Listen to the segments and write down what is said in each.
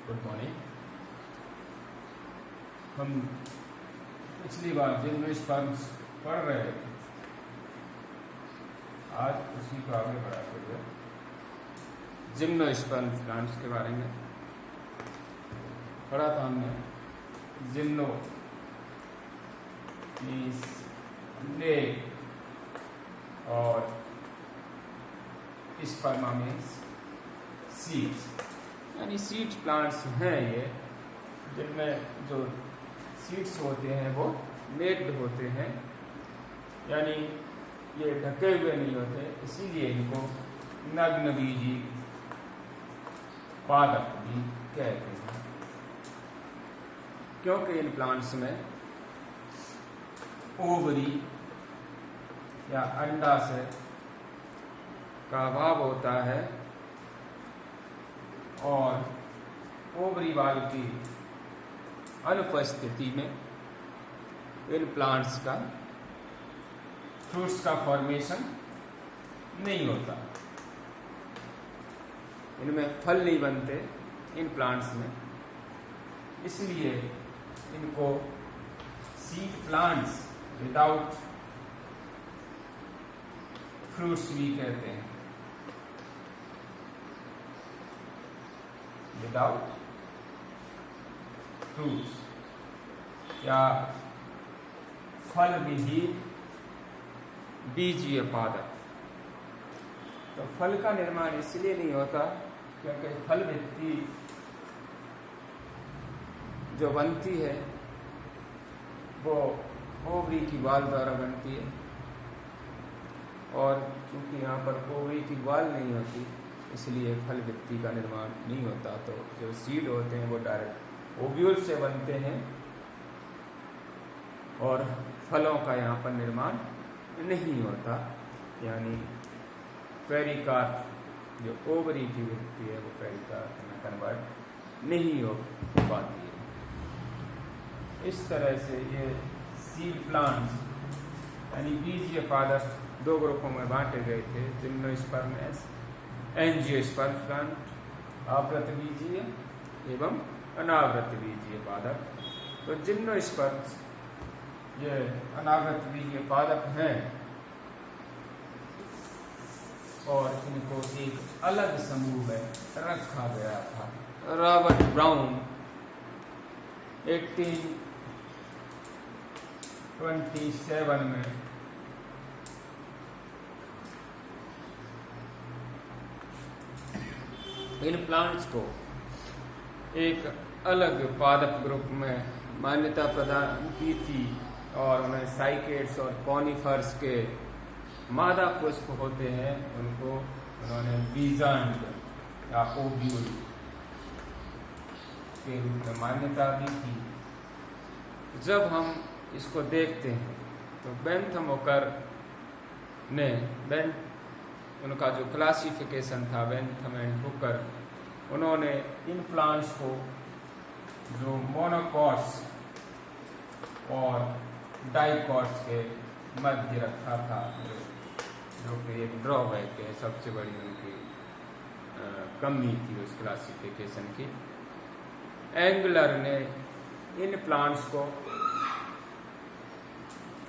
Good morning. हम पिछली बार gymnosperms पढ़ रहे थे, आज उसी को आगे बढ़ाते हुए जिम्नोस्पर्म प्लांट्स के बारे में पढ़ा था हमने। जिम्नो मीन्स लेग और स्पर्मा मीन्स सीड्स, यानी सीड्स प्लांट्स हैं ये, जिनमें जो सीड्स होते हैं वो नेक्ड होते हैं, यानी ये ढके हुए नहीं होते, इसीलिए इनको नग्न बीजी पादप भी कहते हैं। क्योंकि इन प्लांट्स में ओवरी या अंडाशय का अभाव होता है और ओवरी वाल की अनुपस्थिति में इन प्लांट्स का फ्रूट्स का फॉर्मेशन नहीं होता, इनमें फल नहीं बनते इन प्लांट्स में, इसलिए इनको सीड प्लांट्स विदाउट फ्रूट्स भी कहते हैं। विदाउट फ्रूट्स या फल विहीन बीजीय पादप। तो फल का निर्माण इसलिए नहीं होता क्योंकि फल भित्ति जो बनती है वो ओवरी की बाल द्वारा बनती है, और चूंकि यहाँ पर ओवरी की बाल नहीं होती इसलिए फल भित्ति का निर्माण नहीं होता। तो जो सीड होते हैं वो डायरेक्ट ओव्यूल से बनते हैं और फलों का यहाँ पर निर्माण नहीं होता, यानी पेरिकार्प जो ओवरी की भित्ति है वो पेरिकार्प में कन्वर्ट नहीं हो पाती है। इस तरह से ये सीड प्लांट्स यानी बीजीय पादप दो ग्रुपों में बांटे गए थे, जिम्नोस्पर्म्स एंजियोस्पर्म प्लांट, आवृत बीजीय एवं अनावृत बीजीय पादप। तो जिम्नोस्पर्म्स ये अनावृत बीजीय पादप हैं और इनको एक अलग समूह में रखा गया था। रॉबर्ट ब्राउन 1827 में इन प्लांट्स को एक अलग पादप ग्रुप में मान्यता प्रदान की थी और उन्हें साइकेड्स और कॉनिफर्स के मादा पुष्प होते हैं उनको उन्होंने बीजांड या ओव्यूल के रूप में मान्यता दी थी। जब हम इसको देखते हैं तो बेंथम ओकर ने उनका जो क्लासिफिकेशन था, बेंथम एंड हुकर, उन्होंने इन प्लांट्स को जो मोनोकॉट्स और डाइकॉट्स के मध्य रखा था, जो कि एक ड्रॉबैक है, सबसे बड़ी उनकी कमी थी उस क्लासिफिकेशन की। एंगलर ने इन प्लांट्स को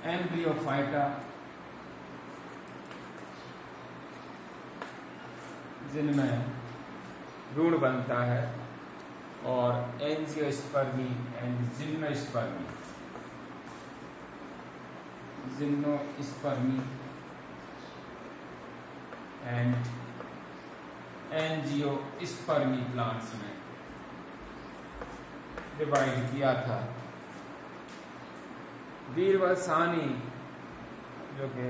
एम्ब्रियोफाइटा जिनमें भ्रूण बनता है और angiospermy and gymnospermy and angiospermy plants में डिवाइड किया था। बीरबल साहनी जो कि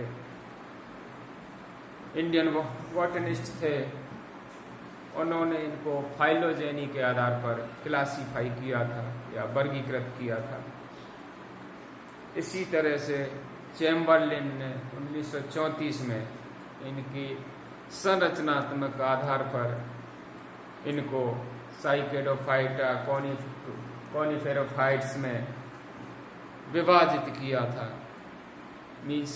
इंडियन बॉटनिस्ट थे, उन्होंने इनको फाइलोजेनी के आधार पर क्लासीफाई किया था या वर्गीकृत किया था। इसी तरह से चैम्बरलिन ने 1934 में इनकी संरचनात्मक आधार पर इनको साइकेडोफाइटा कॉनिफेरोफाइट्स में विभाजित किया था। मीन्स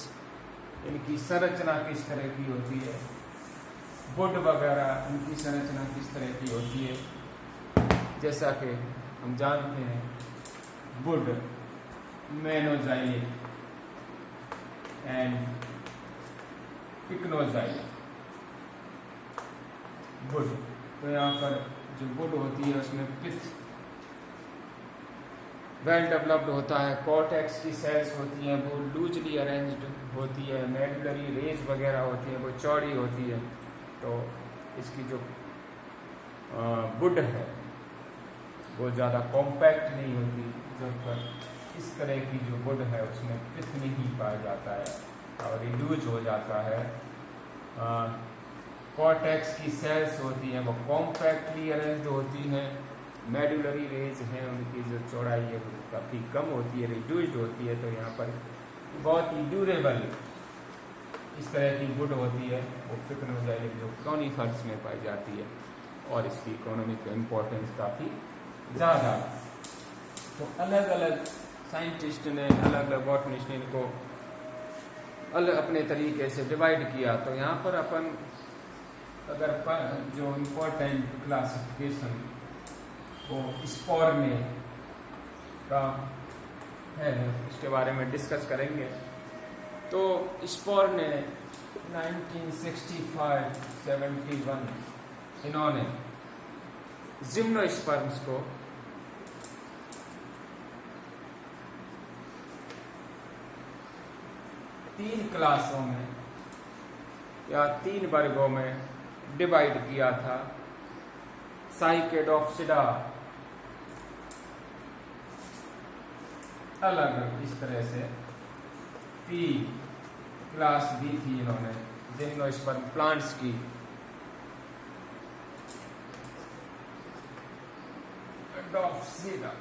इनकी संरचना किस तरह की होती है, वुड वगैरह इनकी संरचना किस तरह की होती है, जैसा कि हम जानते हैं वुड, मेनोजाइलिक एंड पिक्नोजाइलिक वुड। तो यहाँ पर जो वुड होती है उसमें पित्त वेल डेवलप्ड होता है, कॉर्टेक्स की सेल्स होती हैं वो लूजली अरेंज्ड होती है, मेडुलरी रेज वगैरह होती है वो चौड़ी होती है। तो इसकी जो वुड है वो ज़्यादा कॉम्पैक्ट नहीं होती, जबकि इस तरह की जो वुड है उसमें पित्त नहीं पाया जाता है और रिड्यूज हो जाता है। कॉर्टेक्स की सेल्स होती हैं वो कॉम्पैक्टली अरेंज्ड होती हैं, मेडुलरी रेज हैं उनकी जो चौड़ाई है वो काफ़ी कम होती है, रिड्यूस्ड होती है। तो यहाँ पर बहुत ही ड्यूरेबल इस तरह की वुड होती है वो पिक्नोजाइलिक जो कॉनिफर्स में पाई जाती है और इसकी इकोनॉमिक इम्पोर्टेंस काफ़ी ज़्यादा। तो अलग अलग साइंटिस्ट ने, अलग अलग बॉटनिस्ट ने इनको अलग अपने तरीके से डिवाइड किया। तो यहाँ पर अपन अगर जो इम्पोर्टेंट क्लासिफिकेशन वो स्पोर्ने का है इसके बारे में डिस्कस करेंगे। तो स्पोर्ने 1965-71 इन्होंने जिम्नोस्पर्म्स को तीन क्लासों में या तीन वर्गों में डिवाइड किया था। साइकेडोप्सिडा अलग इस तरह से तीन क्लास दी थी इन्होंने जिम्नोस्पर्म प्लांट्स की। डॉप्सिडा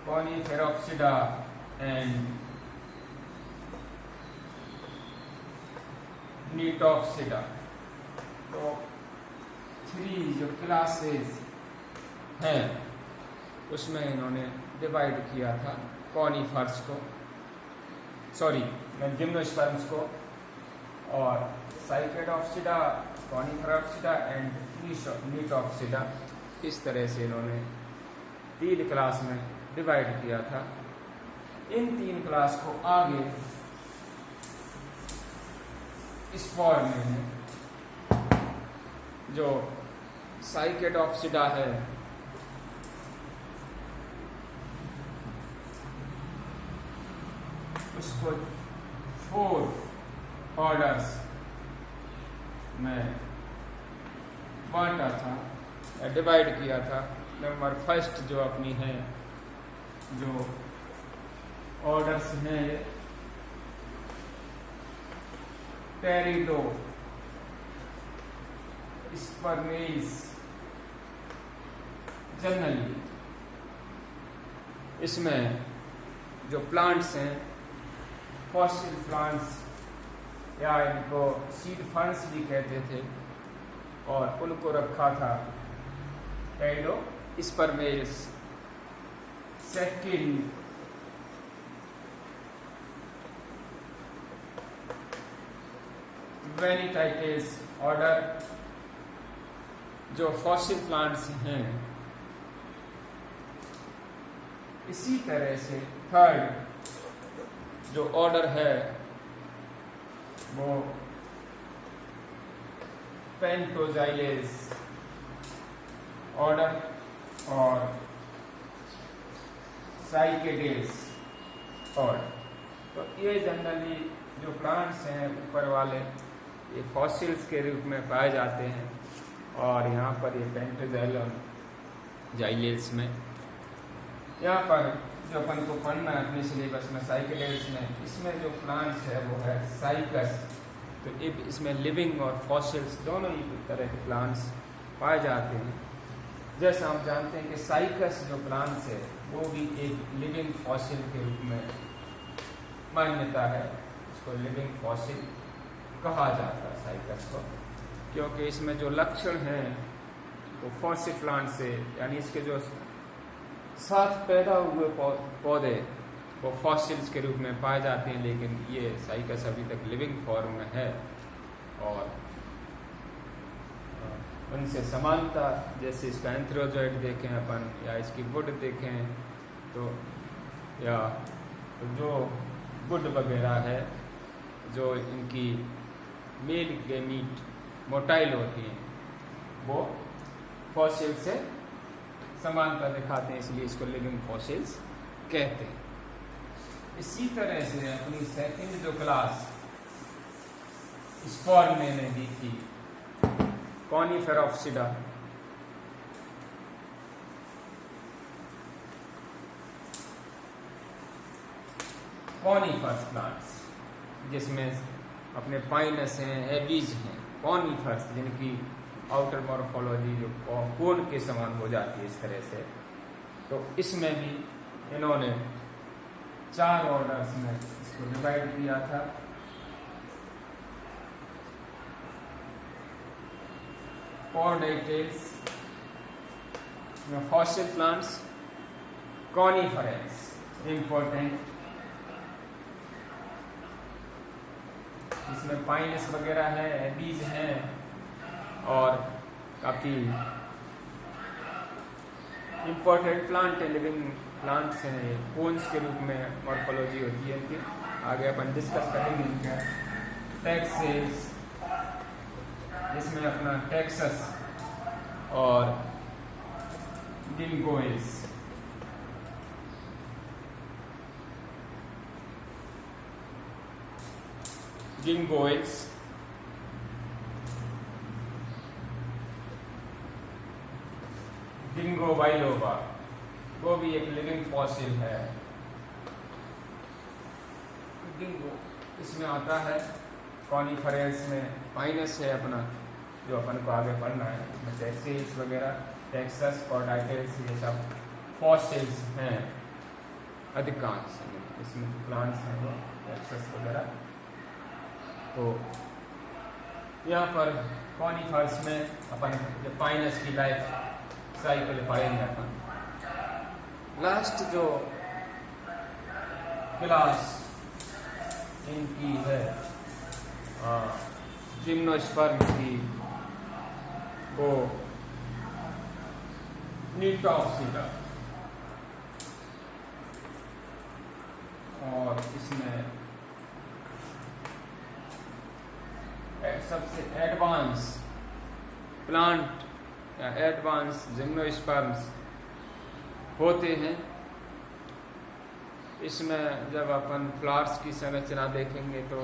कॉनिफेरोप्सिडा एंड नीटोप्सिडा। तो थ्री जो क्लासेस हैं उसमें इन्होंने डिवाइड किया था कॉनिफर्स को, सॉरी जिम्नोस्पर्म्स को, और साइकेडोप्सिडा, कॉनिफेरोप्सिडा एंड नीटोप्सिडा इस तरह से इन्होंने तीन क्लास में डिवाइड किया था। इन तीन क्लास को आगे स्पोर्ने में जो साइकेडोप्सिडा है उसको 4 ऑर्डर्स में बांटा था, डिवाइड किया था। नंबर फर्स्ट जो अपनी है जो ऑर्डर्स हैं टेरिडो स्पर्मेस जनरली, इसमें जो प्लांट्स हैं फॉसिल प्लांट्स या इनको सीड फंड्स भी कहते थे और उनको रखा था टेरिडो स्पर्मेस। सेकंड वेनिटाइटेस ऑर्डर जो फॉसिल प्लांट्स हैं। इसी तरह से थर्ड जो ऑर्डर है वो पेंटोजाइलेस ऑर्डर और साइकेडेस ऑर्डर। तो ये जनरली जो प्लांट्स हैं ऊपर वाले ये फॉसिल्स के रूप में पाए जाते हैं और यहाँ पर ये पेंटोजाइलम जाइलेस में, यहाँ पर जो अपन को पढ़ना है अपने सिलेबस में साइकेडेल्स में, इसमें जो प्लांट्स है वो है साइकस। तो इसमें लिविंग और फॉसिल्स दोनों ही तरह के प्लांट्स पाए जाते हैं। जैसा हम जानते हैं कि साइकस जो प्लांट्स है वो भी एक लिविंग फॉसिल के रूप में मान्यता है, इसको लिविंग फॉसिल कहा जाता है साइकस को, क्योंकि इसमें जो लक्षण हैं वो फॉसिल प्लांट से, यानी इसके जो साथ पैदा हुए पौधे वो फॉसिल्स के रूप में पाए जाते हैं, लेकिन ये साइकस अभी तक लिविंग फॉर्म में है। और उनसे समानता, जैसे इसका एंथ्रोजॉइड देखें अपन या इसकी वुड देखें तो, या तो जो वुड वगैरह है, जो इनकी मेल गैमीट मोटाइल होती हैं, वो फॉसिल से समानता दिखाते हैं, इसलिए इसको लिविंग फॉसिल्स कहते हैं। इसी तरह से अपनी सेकंड जो क्लास इस फॉर्म मैंने दी थी, कॉनिफेरोप्सिडा, कॉनिफर्स प्लांट्स, जिसमें अपने पाइनस हैं, एबीज हैं, कॉनिफर्स जिनकी आउटर मॉर्फोलॉजी जो कोन के समान हो जाती है इस तरह से, तो इसमें भी इन्होंने 4 ऑर्डर्स में इसको डिवाइड किया था। Chordates, fossil plants, coniferous, important, इसमें पाइनस वगैरह है, एबीज हैं और काफ़ी इम्पोर्टेंट प्लांट है, लिविंग प्लांट्स हैं, कोन्स के रूप में मॉर्फोलॉजी होती है इनकी। आगे अपन डिस्कस करेंगे इनका। टैक्सेस, जिसमें अपना टेक्सस और गिंगोइस, गिंगोइस, गिंगो बाइलोबा, वो भी एक लिविंग फॉसिल है। गिंगो इसमें आता है, कॉनिफरेंस में पाइनस है अपना, जो अपन को आगे पढ़ना है, इसमें टैक्सेस वगैरह, टेक्सस, कॉर्डाइटेस, ये सब फॉसिल्स हैं अधिकांश, इसमें प्लांट्स हैं वो टेक्सस वगैरह। तो यहाँ पर कॉनिफर्स में अपन जो पाइनस की लाइफ साइकिल पढ़ेंगे अपन। लास्ट जो क्लास इनकी है जिम्नोस्पर्म की, वो नीटॉप्सिडा, और इसमें सबसे एडवांस प्लांट या एडवांस जिम्नोस्पर्म्स होते हैं। इसमें जब अपन फ्लावर्स की संरचना देखेंगे तो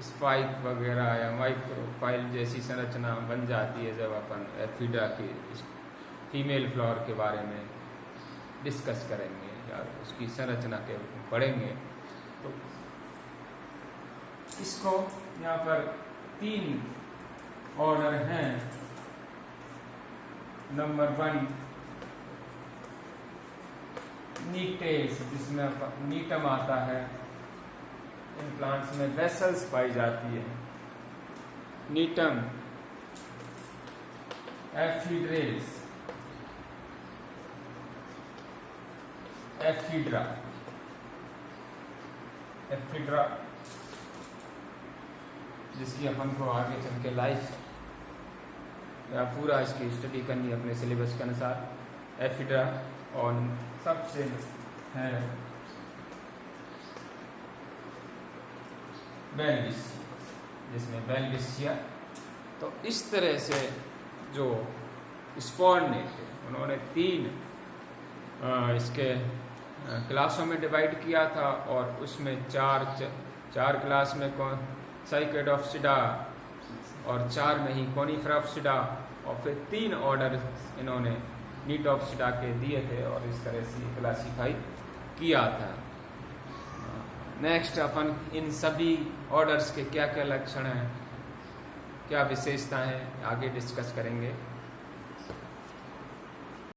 स्पाइक वगैरह या माइक्रोफाइल जैसी संरचना बन जाती है जब अपन एफिडा की फीमेल फ्लावर के बारे में डिस्कस करेंगे या उसकी संरचना के पढ़ेंगे। तो इसको यहाँ पर 3 ऑर्डर हैं। नंबर 1 नीटेस, जिसमें नीटम आता है। इन प्लांट्स में वेसल्स पाई जाती है। नीटम, एफिड्रेस, एफिड्रा, एफिड्रा जिसकी अपन को आगे चल के लाइफ या पूरा इसकी स्टडी करनी अपने सिलेबस के अनुसार। एफिड्रा और सबसे है बेलविसिया, जिसमें बेलविसिया। तो इस तरह से जो स्पॉर ने थे, उन्होंने 3 इसके क्लासों में डिवाइड किया था, और उसमें 4 क्लास में साइकेडोप्सिडा और 4 में ही कॉनिफेरोप्सिडा, और फिर 3 ऑर्डर इन्होंने नीटोप्सिडा के दिए थे और इस तरह से क्लासीफाई किया था। नेक्स्ट अपन इन सभी ऑर्डर्स के क्या क्या लक्षण हैं, क्या विशेषताएं हैं, आगे डिस्कस करेंगे।